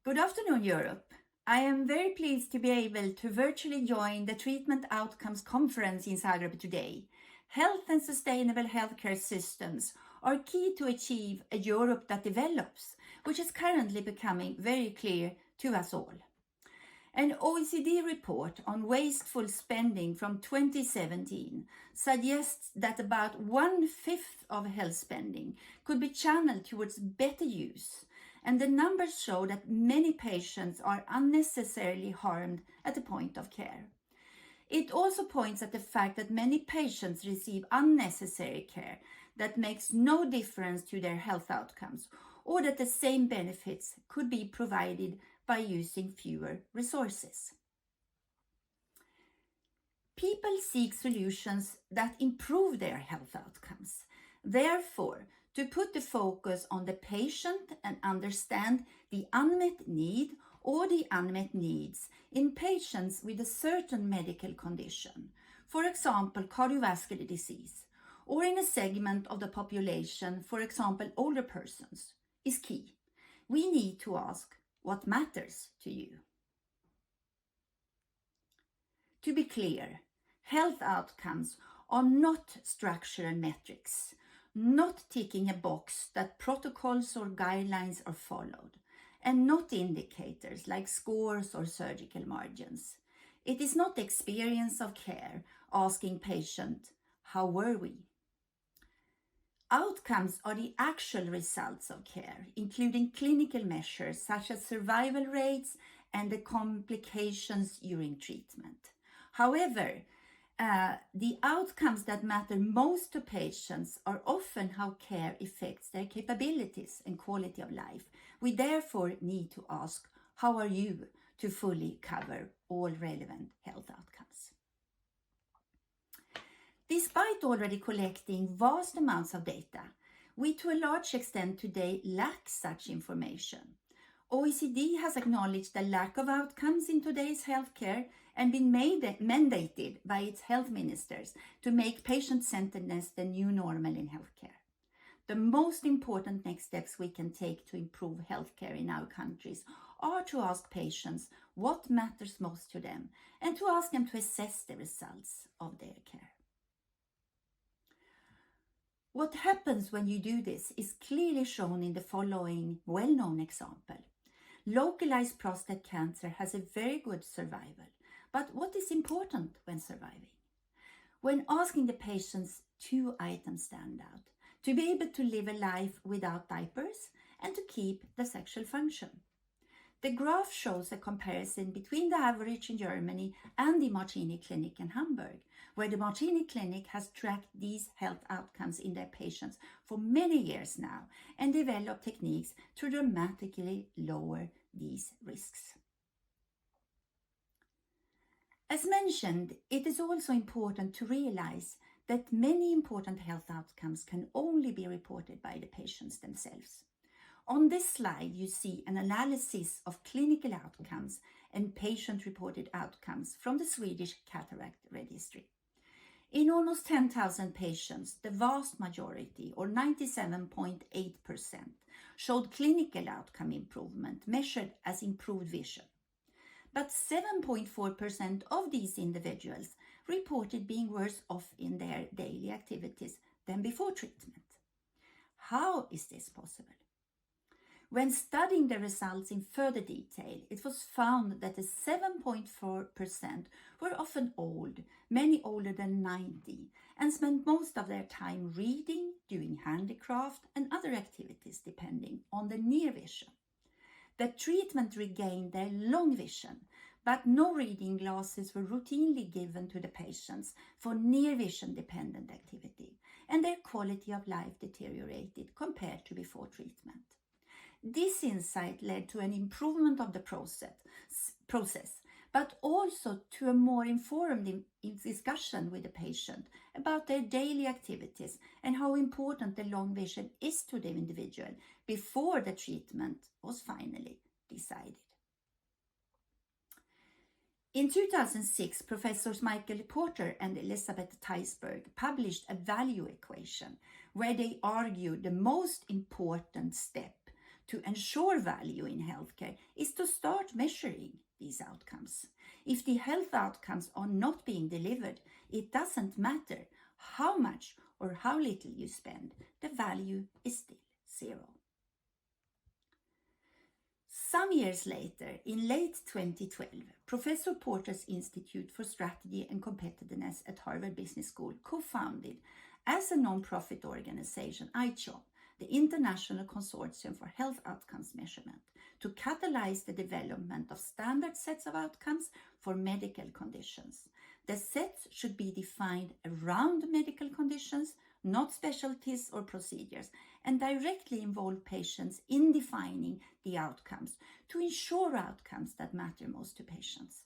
Good afternoon, Europe. I am very pleased to be able to virtually join the Treatment Outcomes Conference in Zagreb today. Health and sustainable healthcare systems are key to achieve a Europe that develops, which is currently becoming very clear to us all. An OECD report on wasteful spending from 2017 suggests that about 1/5 of health spending could be channeled towards better use, and the numbers show that many patients are unnecessarily harmed at the point of care. It also points at the fact that many patients receive unnecessary care that makes no difference to their health outcomes, or that the same benefits could be provided by using fewer resources. People seek solutions that improve their health outcomes. Therefore, to put the focus on the patient and understand the unmet need or the unmet needs in patients with a certain medical condition, for example, cardiovascular disease, or in a segment of the population, for example, older persons, is key. We need to ask, what matters to you? To be clear, health outcomes are not structural metrics, not ticking a box that protocols or guidelines are followed, and not indicators like scores or surgical margins. It is not experience of care asking patient, how were we? Outcomes are the actual results of care, including clinical measures such as survival rates and the complications during treatment. However, the outcomes that matter most to patients are often how care affects their capabilities and quality of life. We therefore need to ask, how are you to fully cover all relevant health outcomes? Despite already collecting vast amounts of data, we to a large extent today lack such information. OECD has acknowledged the lack of outcomes in today's healthcare and been mandated by its health ministers to make patient-centeredness the new normal in healthcare. The most important next steps we can take to improve healthcare in our countries are to ask patients what matters most to them and to ask them to assess the results of their care. What happens when you do this is clearly shown in the following well-known example. Localized prostate cancer has a very good survival, but what is important when surviving? When asking the patients, 2 items stand out: to be able to live a life without diapers and to keep the sexual function. The graph shows a comparison between the average in Germany and the Martini Clinic in Hamburg, where the Martini Clinic has tracked these health outcomes in their patients for many years now and developed techniques to dramatically lower these risks. As mentioned, it is also important to realize that many important health outcomes can only be reported by the patients themselves. On this slide, you see an analysis of clinical outcomes and patient-reported outcomes from the Swedish Cataract Registry. In almost 10,000 patients, the vast majority, or 97.8%, showed clinical outcome improvement measured as improved vision. But 7.4% of these individuals reported being worse off in their daily activities than before treatment. How is this possible? When studying the results in further detail, it was found that the 7.4% were often old, many older than 90, and spent most of their time reading, doing handicraft, and other activities depending on the near vision. The treatment regained their long vision, but no reading glasses were routinely given to the patients for near vision dependent activity, and their quality of life deteriorated compared to before treatment. This insight led to an improvement of the process, but also to a more informed discussion with the patient about their daily activities and how important the long vision is to the individual before the treatment was finally decided. In 2006, Professors Michael Porter and Elizabeth Teisberg published a value equation where they argued the most important step to ensure value in healthcare is to start measuring these outcomes. If the health outcomes are not being delivered, it doesn't matter how much or how little you spend, the value is still zero. Some years later, in late 2012, Professor Porter's Institute for Strategy and Competitiveness at Harvard Business School co-founded as a non-profit organization ICHOM, the International Consortium for Health Outcomes Measurement, to catalyze the development of standard sets of outcomes for medical conditions. The sets should be defined around medical conditions, not specialties or procedures, and directly involve patients in defining the outcomes to ensure outcomes that matter most to patients.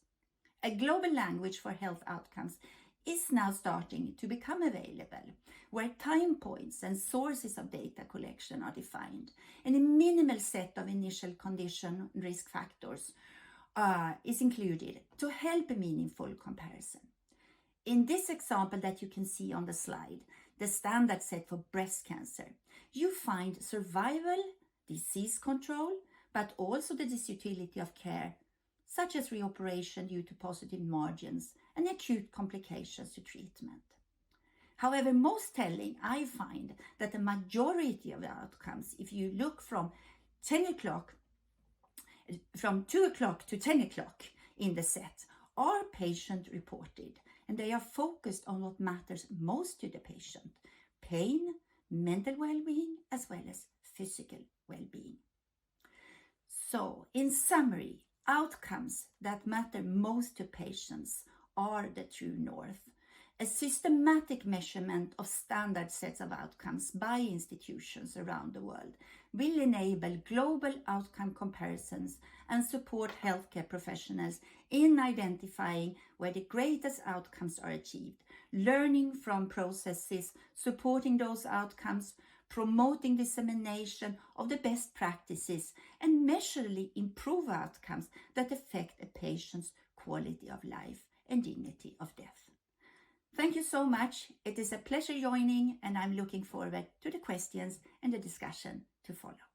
A global language for health outcomes is now starting to become available, where time points and sources of data collection are defined, and a minimal set of initial condition risk factors is included to help a meaningful comparison. In this example that you can see on the slide, the standard set for breast cancer, you find survival, disease control, but also the disutility of care, such as reoperation due to positive margins and acute complications to treatment. However, most telling, I find that the majority of the outcomes, if you look from 2 o'clock to 10 o'clock in the set, are patient reported, and they are focused on what matters most to the patient: pain, mental well-being, as well as physical well-being. So, in summary, outcomes that matter most to patients are the true north. A systematic measurement of standard sets of outcomes by institutions around the world will enable global outcome comparisons and support healthcare professionals in identifying where the greatest outcomes are achieved, learning from processes supporting those outcomes, promoting dissemination of the best practices, and measurably improve outcomes that affect a patient's quality of life and dignity of death. Thank you so much. It is a pleasure joining, and I'm looking forward to the questions and the discussion to follow.